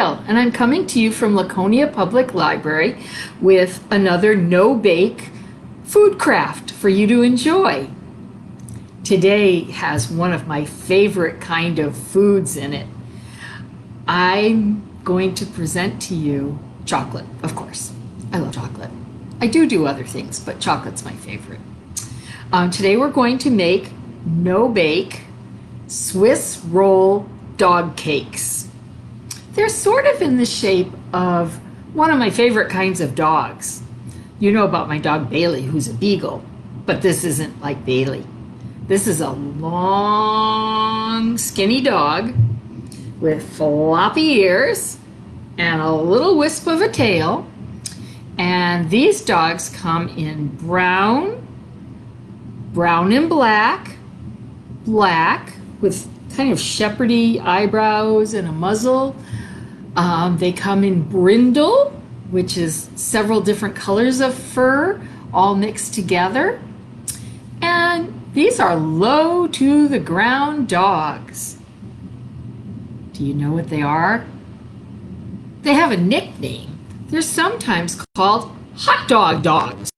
Gail, and I'm coming to you from Laconia Public Library with another no-bake food craft for you to enjoy. Today has one of my favorite kind of foods in it. I'm going to present to you chocolate, of course. I love chocolate. I do other things, but chocolate's my favorite. Today we're going to make no-bake Swiss roll dog cakes. They're sort of in the shape of one of my favorite kinds of dogs. You know about my dog Bailey, who's a beagle, but this isn't like Bailey. This is a long, skinny dog with floppy ears and a little wisp of a tail. And these dogs come in brown and black with kind of shepherdy eyebrows and a muzzle. They come in brindle, which is several different colors of fur all mixed together. And these are low to the ground dogs. Do you know what they are? They have a nickname. They're sometimes called hot dog dogs.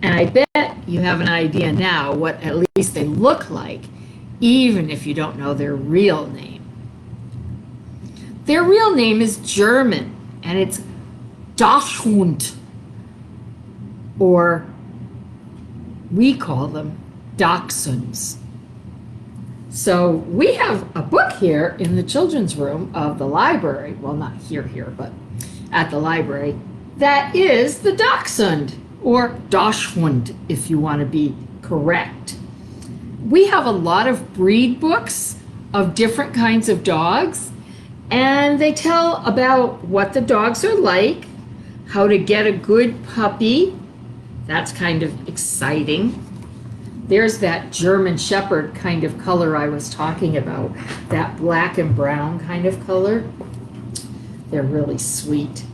And I bet you have an idea now what at least they look like, even if you don't know their real name. Their real name is German, and it's Dachshund, or we call them Dachshunds. So we have a book here in the children's room of the library, well, not here, but at the library, that is the Dachshund, or Dachshund if you want to be correct. We have a lot of breed books of different kinds of dogs, and they tell about what the dogs are like, how to get a good puppy. That's kind of exciting. There's that German Shepherd kind of color I was talking about, that black and brown kind of color. They're really sweet.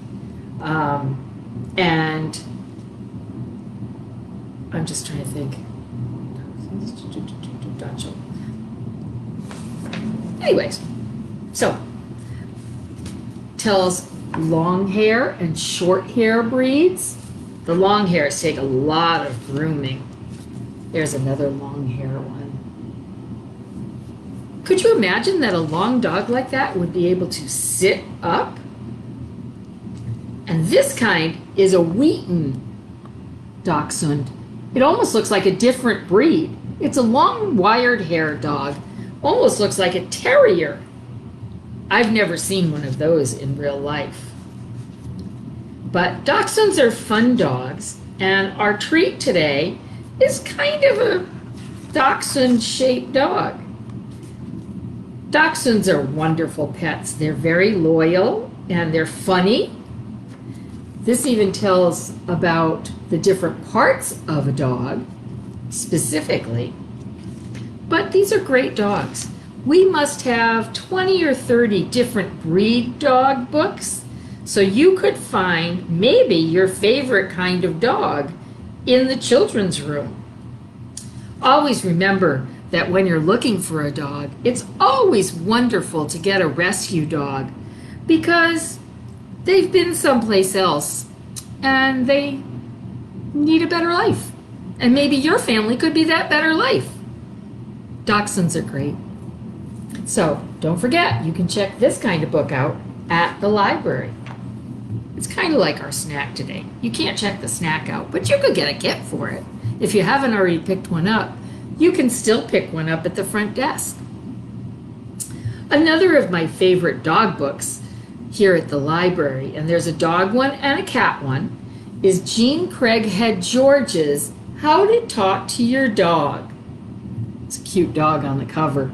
And I'm just trying to think. Anyways, so tells long hair and short hair breeds. The long hairs take a lot of grooming. There's another long hair one. Could you imagine that a long dog like that would be able to sit up? And this kind is a Wheaten Dachshund. It almost looks like a different breed. It's a long wired hair dog. Almost looks like a terrier. I've never seen one of those in real life. But Dachshunds are fun dogs, and our treat today is kind of a Dachshund-shaped dog. Dachshunds are wonderful pets. They're very loyal, and they're funny. This even tells about the different parts of a dog, specifically. But these are great dogs. We must have 20 or 30 different breed dog books, so you could find maybe your favorite kind of dog in the children's room. Always remember that when you're looking for a dog, it's always wonderful to get a rescue dog because they've been someplace else and they need a better life. And maybe your family could be that better life. Dachshunds are great. So don't forget, you can check this kind of book out at the library. It's kind of like our snack today. You can't check the snack out, but you could get a kit for it. If you haven't already picked one up, you can still pick one up at the front desk. Another of my favorite dog books here at the library, and there's a dog one and a cat one, is Jean Craighead George's How to Talk to Your Dog. It's a cute dog on the cover.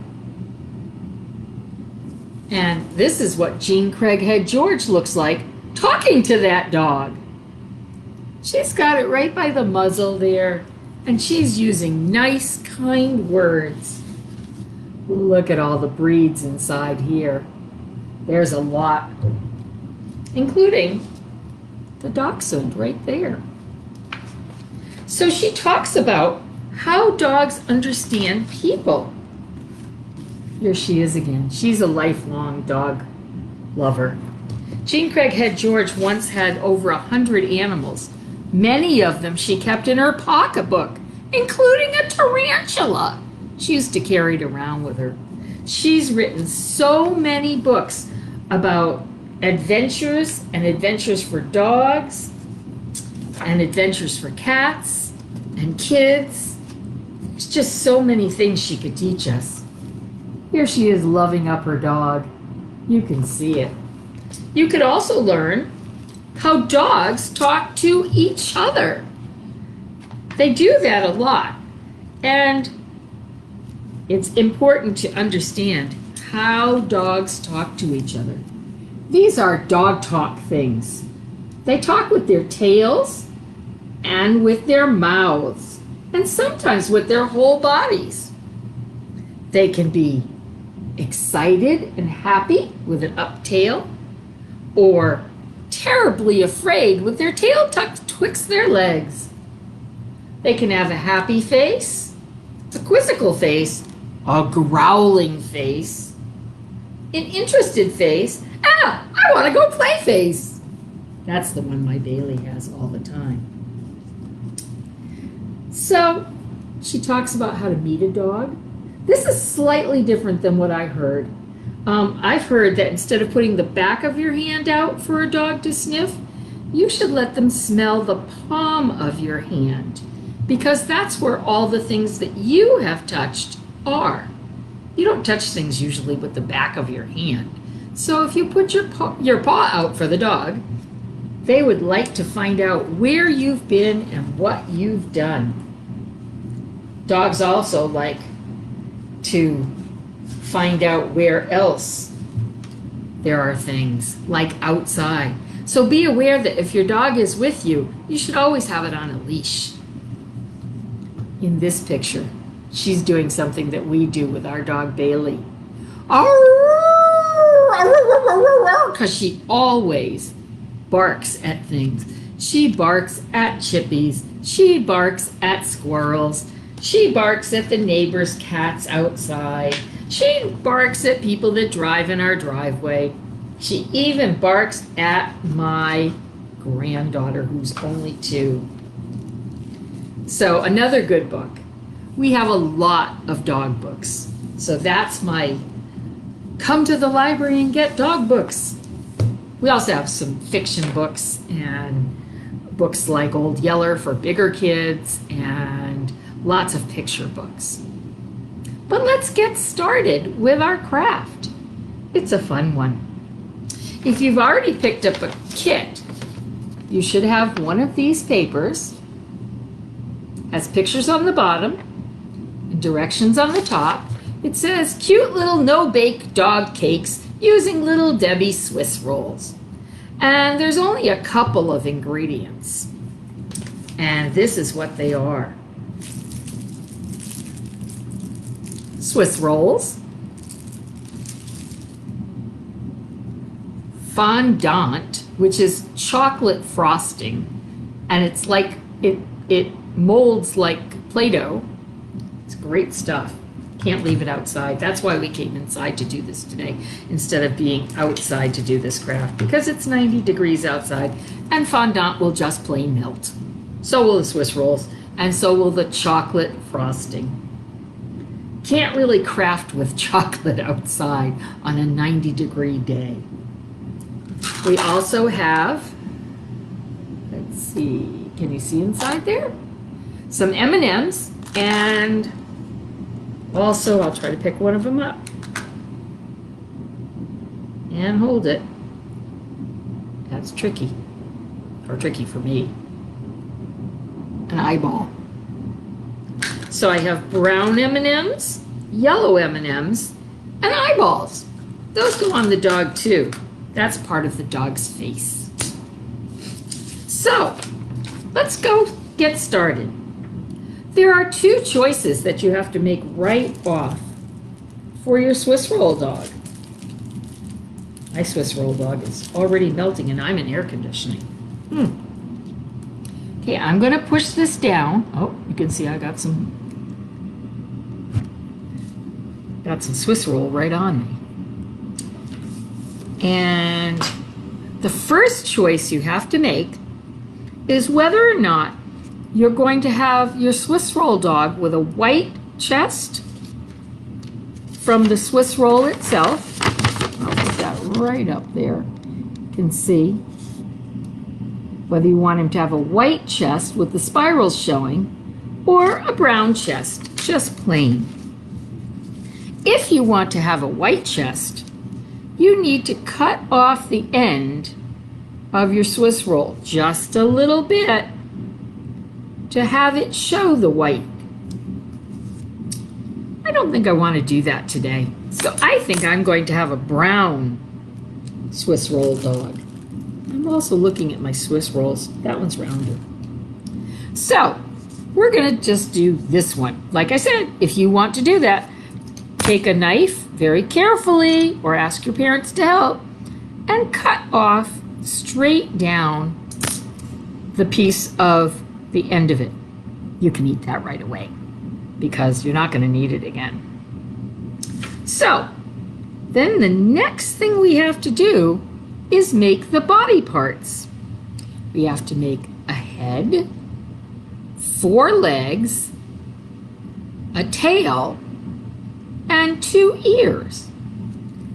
And this is what Jean Craighead George looks like talking to that dog. She's got it right by the muzzle there, and she's using nice, kind words. Look at all the breeds inside here. There's a lot, including the Dachshund right there. So she talks about how dogs understand people. Here she is again. She's a lifelong dog lover. Jean Craighead George once had over 100 animals. Many of them she kept in her pocketbook, including a tarantula she used to carry it around with her. She's written so many books about adventures and adventures for dogs and adventures for cats and kids. There's just so many things she could teach us. Here she is loving up her dog. You can see it. You could also learn how dogs talk to each other. They do that a lot. And it's important to understand how dogs talk to each other. These are dog talk things. They talk with their tails and with their mouths, and sometimes with their whole bodies. They can be excited and happy with an up tail, or terribly afraid with their tail tucked twixt their legs. They can have a happy face, a quizzical face, a growling face, an interested face, and a I want to go play face. That's the one my Bailey has all the time. So she talks about how to meet a dog. This is slightly different than what I heard. I've heard that instead of putting the back of your hand out for a dog to sniff, you should let them smell the palm of your hand, because that's where all the things that you have touched are. You don't touch things usually with the back of your hand. So if you put your paw out for the dog, they would like to find out where you've been and what you've done. Dogs also like to find out where else there are things, like outside. So be aware that if your dog is with you, you should always have it on a leash. In this picture, she's doing something that we do with our dog Bailey. Because she always barks at things. She barks at chippies. She barks at squirrels. She barks at the neighbor's cats outside. She barks at people that drive in our driveway. She even barks at my granddaughter, who's only 2. So another good book. We have a lot of dog books. So that's my come to the library and get dog books. We also have some fiction books and books like Old Yeller for bigger kids and lots of picture books. But let's get started with our craft. It's a fun one. If you've already picked up a kit, you should have one of these papers. Has pictures on the bottom and directions on the top. It says cute little no-bake dog cakes using Little Debbie Swiss rolls. And there's only a couple of ingredients. And this is what they are. Swiss rolls, fondant, which is chocolate frosting, and it's like it molds like Play-Doh. It's great stuff. Can't leave it outside. That's why we came inside to do this today instead of being outside to do this craft, because it's 90 degrees outside and fondant will just plain melt. So will the Swiss rolls, and so will the chocolate frosting. Can't really craft with chocolate outside on a 90-degree day. We also have, let's see, can you see inside there? Some M&Ms, and also I'll try to pick one of them up and hold it. That's tricky, or tricky for me. An eyeball. So I have brown M&Ms, yellow M&Ms, and eyeballs. Those go on the dog too. That's part of the dog's face. So let's go get started. There are 2 choices that you have to make right off for your Swiss roll dog. My Swiss roll dog is already melting and I'm in air conditioning. Okay, I'm going to push this down. Oh, you can see I got some Swiss roll right on me. And the first choice you have to make is whether or not you're going to have your Swiss roll dog with a white chest from the Swiss roll itself. I'll put that right up there. You can see whether you want him to have a white chest with the spirals showing or a brown chest, just plain. If you want to have a white chest, you need to cut off the end of your Swiss roll just a little bit to have it show the white. I don't think I want to do that today. So I think I'm going to have a brown Swiss roll dog. I'm also looking at my Swiss rolls. That one's rounder. So we're going to just do this one. Like I said, if you want to do that, take a knife very carefully or ask your parents to help and cut off straight down the piece of the end of it. You can eat that right away because you're not going to need it again. So then the next thing we have to do is make the body parts. We have to make a head, 4 legs, a tail, and 2 ears.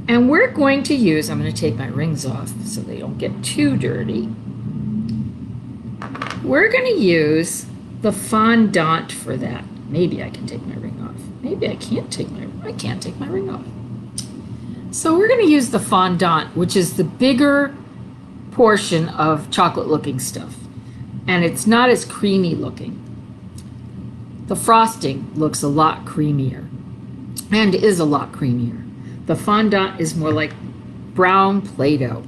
And we're going to use, I'm going to take my rings off so they don't get too dirty. We're going to use the fondant for that. Maybe I can take my ring off. Maybe I can't take my ring off. So we're going to use the fondant, which is the bigger portion of chocolate looking stuff. And it's not as creamy looking. The frosting looks a lot creamier and is a lot creamier. The fondant is more like brown Play-Doh.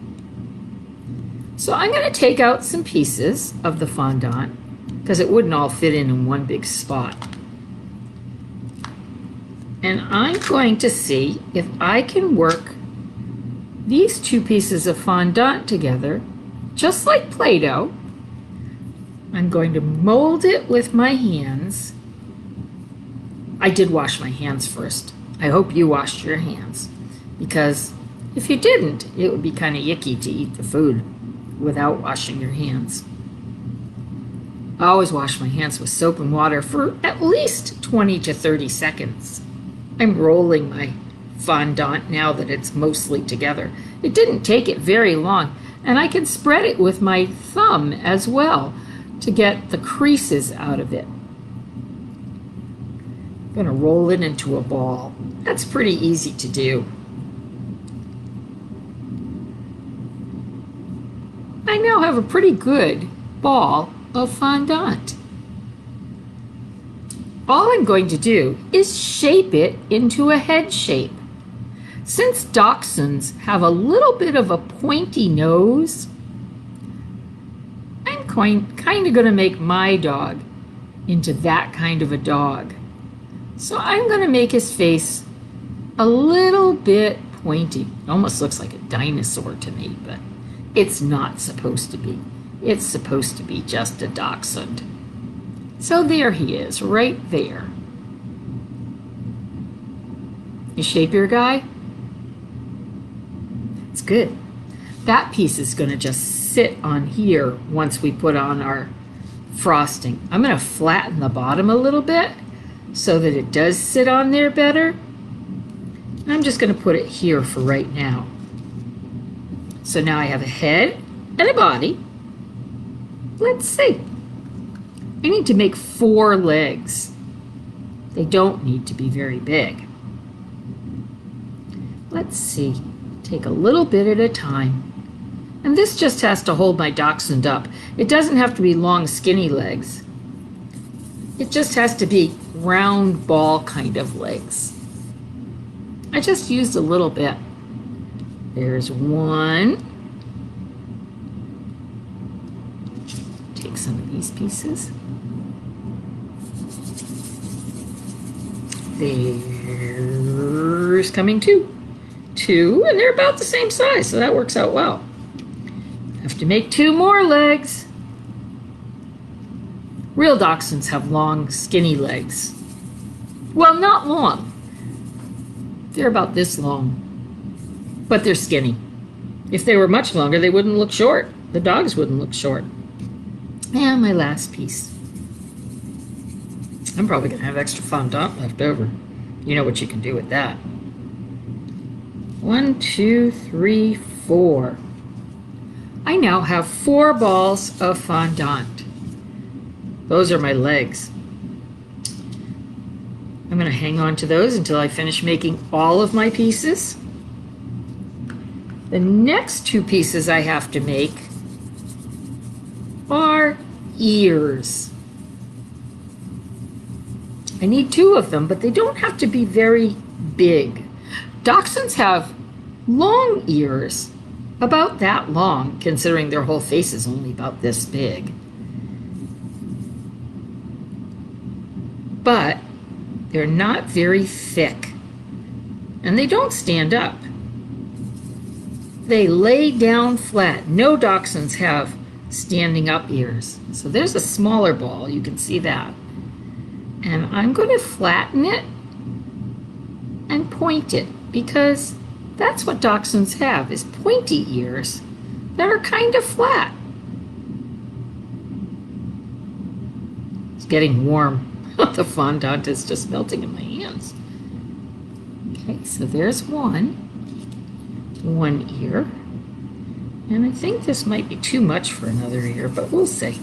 So I'm going to take out some pieces of the fondant because it wouldn't all fit in one big spot. And I'm going to see if I can work these 2 pieces of fondant together, just like Play-Doh. I'm going to mold it with my hands. I did wash my hands first. I hope you washed your hands, because if you didn't, it would be kind of yucky to eat the food without washing your hands. I always wash my hands with soap and water for at least 20 to 30 seconds. I'm rolling my fondant now that it's mostly together. It didn't take it very long, and I can spread it with my thumb as well to get the creases out of it. I'm going to roll it into a ball. That's pretty easy to do. I now have a pretty good ball of fondant. All I'm going to do is shape it into a head shape. Since dachshunds have a little bit of a pointy nose, I'm kind of going to make my dog into that kind of a dog. So I'm going to make his face a little bit pointy. It almost looks like a dinosaur to me, but it's not supposed to be. It's supposed to be just a dachshund. So there he is, right there. You shape your guy? It's good. That piece is going to just sit on here once we put on our frosting. I'm going to flatten the bottom a little bit so that it does sit on there better. I'm just going to put it here for right now. So now I have a head and a body. Let's see. I need to make 4 legs. They don't need to be very big. Let's see. Take a little bit at a time. And this just has to hold my dachshund up. It doesn't have to be long, skinny legs. It just has to be round ball kind of legs. I just used a little bit. There's one. Take some of these pieces. There's coming 2. 2, and they're about the same size, so that works out well. Have to make 2 more legs. Real dachshunds have long, skinny legs. Well, not long. They're about this long, but they're skinny. If they were much longer, they wouldn't look short. The dogs wouldn't look short. And my last piece. I'm probably going to have extra fondant left over. You know what you can do with that. 1, 2, 3, 4. I now have 4 balls of fondant. Those are my legs. I'm going to hang on to those until I finish making all of my pieces. The next 2 pieces I have to make are ears. I need 2 of them, but they don't have to be very big. Dachshunds have long ears, about that long, considering their whole face is only about this big. But they're not very thick, and they don't stand up. They lay down flat. No dachshunds have standing up ears. So there's a smaller ball, you can see that. And I'm going to flatten it and point it, because that's what dachshunds have, is pointy ears that are kind of flat. It's getting warm. The fondant is just melting in my hands. Okay, so there's one ear. And I think this might be too much for another ear, but we'll see.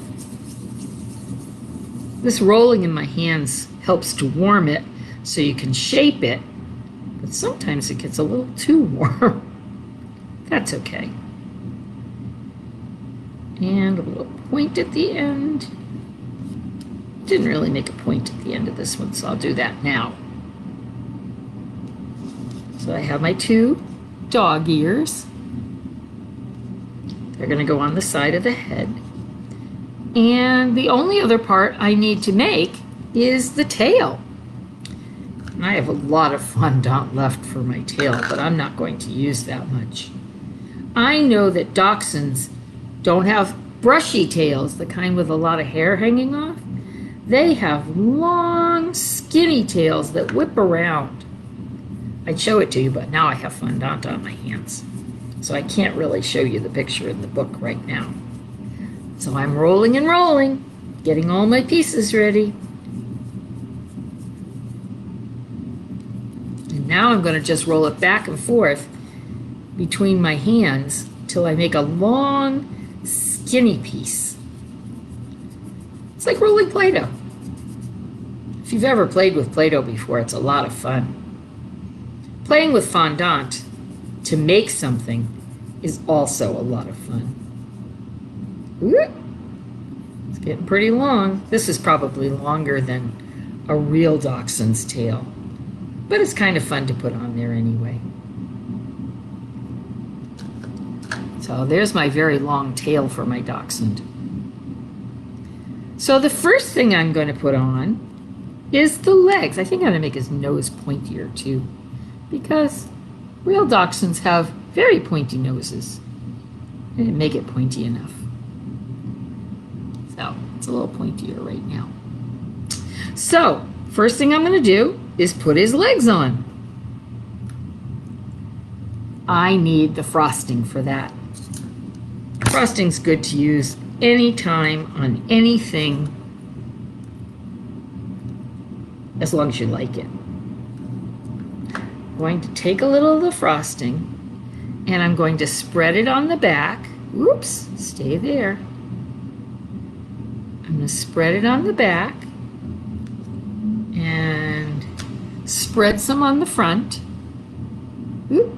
This rolling in my hands helps to warm it so you can shape it, but sometimes it gets a little too warm. That's okay. And a little point at the end. Didn't really make a point at the end of this one, so I'll do that now. So I have my 2 dog ears. They're going to go on the side of the head. And the only other part I need to make is the tail. And I have a lot of fondant left for my tail, but I'm not going to use that much. I know that dachshunds don't have brushy tails, the kind with a lot of hair hanging off. They have long, skinny tails that whip around. I'd show it to you, but now I have fondant on my hands, so I can't really show you the picture in the book right now. So I'm rolling and rolling, getting all my pieces ready. And now I'm going to just roll it back and forth between my hands till I make a long, skinny piece. It's like rolling Play-Doh. If you've ever played with Play-Doh before, it's a lot of fun. Playing with fondant to make something is also a lot of fun. It's getting pretty long. This is probably longer than a real dachshund's tail, but it's kind of fun to put on there anyway. So there's my very long tail for my dachshund. So the first thing I'm going to put on is the legs. I think I'm going to make his nose pointier too, because real dachshunds have very pointy noses. I didn't make it pointy enough. So it's a little pointier right now. So first thing I'm going to do is put his legs on. I need the frosting for that. Frosting's good to use anytime on anything, as long as you like it. I'm going to take a little of the frosting and I'm going to spread it on the back. Oops, stay there. I'm going to spread it on the back and spread some on the front. Oop,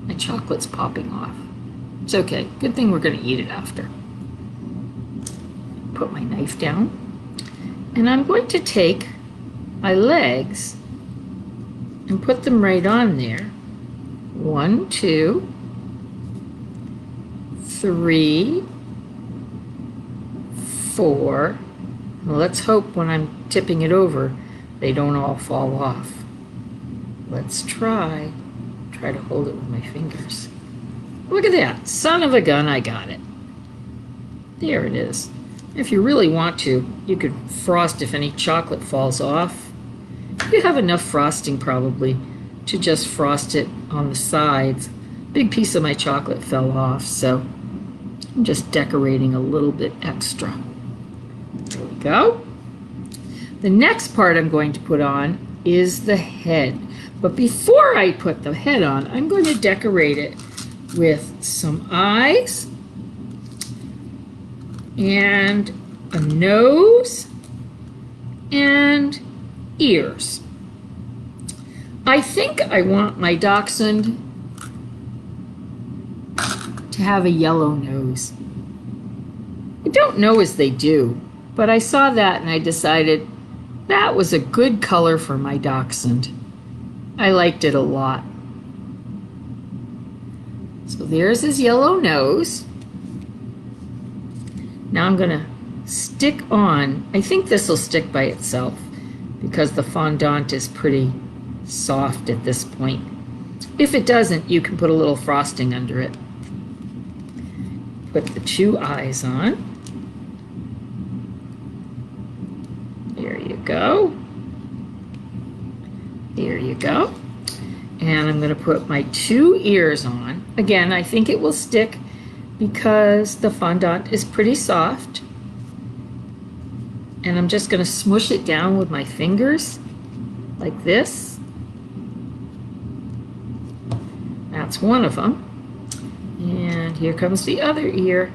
my chocolate's popping off. It's okay. Good thing we're going to eat it after. Put my knife down. And I'm going to take my legs and put them right on there. 1, 2, 3, 4. Well, let's hope when I'm tipping it over, they don't all fall off. Let's try to hold it with my fingers. Look at that. Son of a gun, I got it. There it is. If you really want to, you could frost if any chocolate falls off. You have enough frosting probably to just frost it on the sides big piece of my chocolate fell off, so I'm just decorating a little bit extra. There we go. The next part I'm going to put on is the head. But before I put the head on, I'm going to decorate it with some eyes and a nose and ears. I think I want my dachshund to have a yellow nose. I don't know as they do, but I saw that and I decided that was a good color for my dachshund. I liked it a lot. So there's his yellow nose. Now I'm going to stick on, I think this will stick by itself because the fondant is pretty soft at this point. If it doesn't, you can put a little frosting under it. Put the two eyes on. There you go. There you go. And I'm going to put my two ears on. Again, I think it will stick because the fondant is pretty soft. And I'm just going to smush it down with my fingers like this. That's one of them. And here comes the other ear.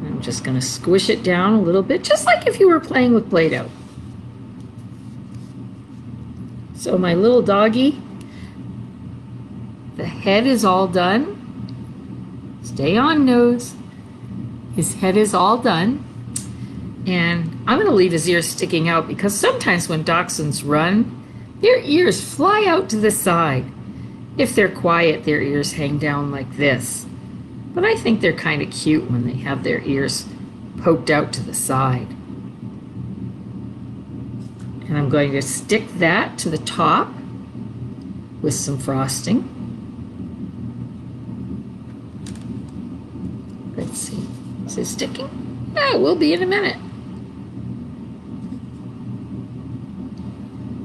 I'm just going to squish it down a little bit, just like if you were playing with Play-Doh. So my little doggy, the head is all done. Stay on, nose. His head is all done. And I'm going to leave his ears sticking out because sometimes when dachshunds run, their ears fly out to the side. If they're quiet, their ears hang down like this. But I think they're kind of cute when they have their ears poked out to the side. And I'm going to stick that to the top with some frosting. Let's see. Is it sticking? Yeah, it will be in a minute.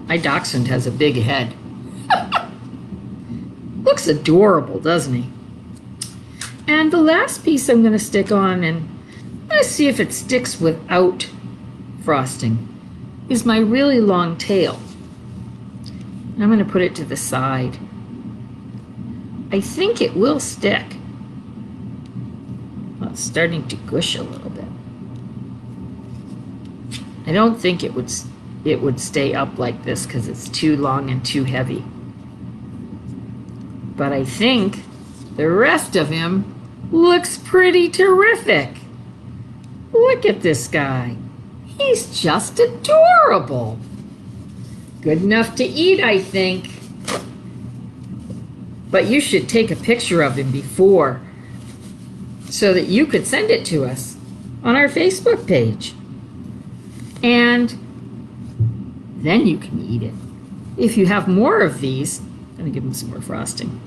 My dachshund has a big head. Looks adorable, doesn't he? And the last piece I'm going to stick on, and let's see if it sticks without frosting, is my really long tail. And I'm going to put it to the side. I think it will stick. Well, it's starting to gush a little bit. I don't think it would stay up like this because it's too long and too heavy. But I think the rest of him looks pretty terrific. Look at this guy. He's just adorable. Good enough to eat, I think. But you should take a picture of him before so that you could send it to us on our Facebook page. And then you can eat it. If you have more of these, I'm going to give him some more frosting.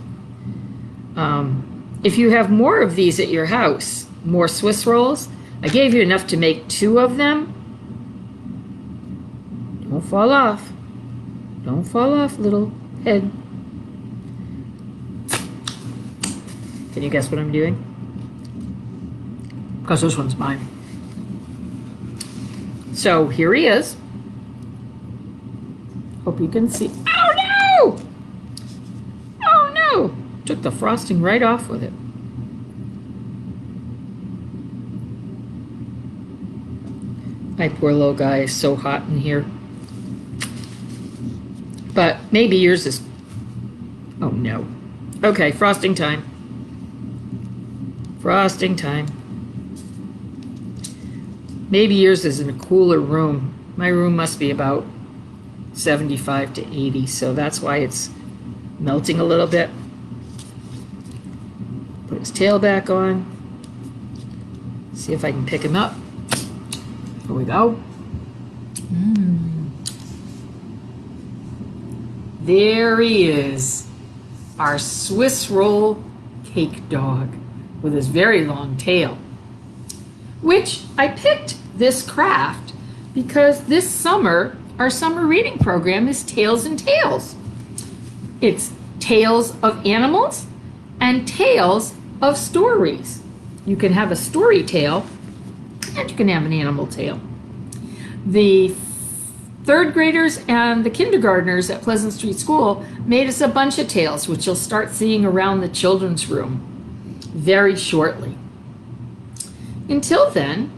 If you have more of these at your house, more Swiss rolls, I gave you enough to make 2 of them. Don't fall off. Don't fall off, little head. Can you guess what I'm doing? Because this one's mine. So here he is. Hope you can see. Oh no! Oh no! Took the frosting right off with it. My poor little guy is so hot in here. But maybe yours is... Oh no. Okay, frosting time. Frosting time. Maybe yours is in a cooler room. My room must be about 75 to 80, so that's why it's melting a little bit. Put his tail back on. See if I can pick him up. Here we go. There he is, our Swiss roll cake dog with his very long tail, which I picked this craft because this summer our summer reading program is Tales and Tales. It's tales of animals and tales of stories. You can have a story tale and you can have an animal tale. The third graders and the kindergartners at Pleasant Street School made us a bunch of tales, which you'll start seeing around the children's room very shortly. Until then,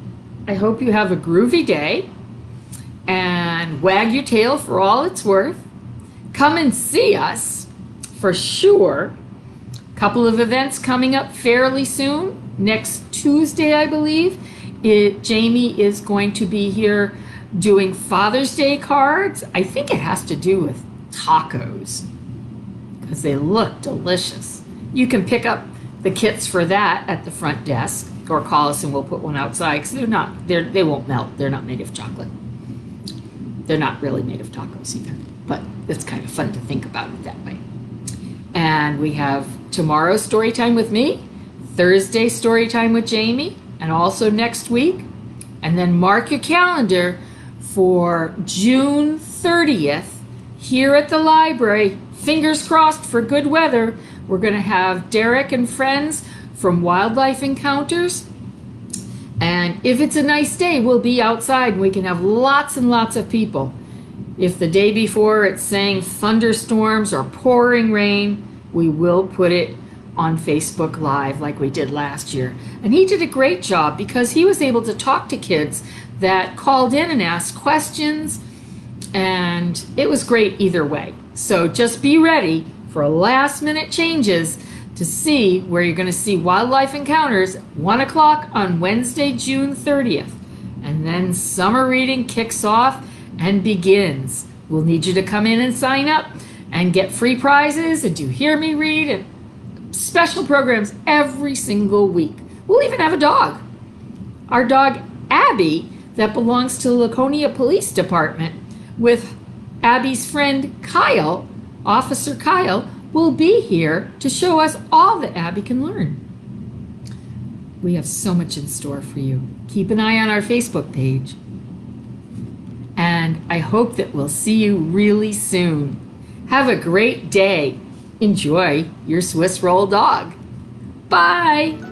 I hope you have a groovy day and wag your tail for all it's worth. Come and see us for sure. A couple of events coming up fairly soon. Next Tuesday, I believe, Jamie is going to be here doing Father's Day cards. I think it has to do with tacos because they look delicious. You can pick up the kits for that at the front desk or call us and we'll put one outside because they won't melt. They're not made of chocolate. They're not really made of tacos either, but it's kind of fun to think about it that way. And we have tomorrow story time with me, Thursday story time with Jamie, and also next week. And then mark your calendar for June 30th here at the library. Fingers crossed for good weather. We're going to have Derek and friends from Wildlife Encounters. And if it's a nice day, we'll be outside and we can have lots and lots of people. If the day before it's saying thunderstorms or pouring rain, we will put it on Facebook Live like we did last year. And he did a great job because he was able to talk to kids that called in and asked questions, and it was great either way. So just be ready for last minute changes to see where you're going to see Wildlife Encounters 1 o'clock on Wednesday, June 30th. And then summer reading kicks off and begins. We'll need you to come in and sign up and get free prizes and do Hear Me Read and special programs every single week. We'll even have a dog. Our dog, Abby, that belongs to the Laconia Police Department, with Abby's friend Kyle, Officer Kyle, will be here to show us all that Abby can learn. We have so much in store for you. Keep an eye on our Facebook page. And I hope that we'll see you really soon. Have a great day. Enjoy your Swiss roll dog. Bye.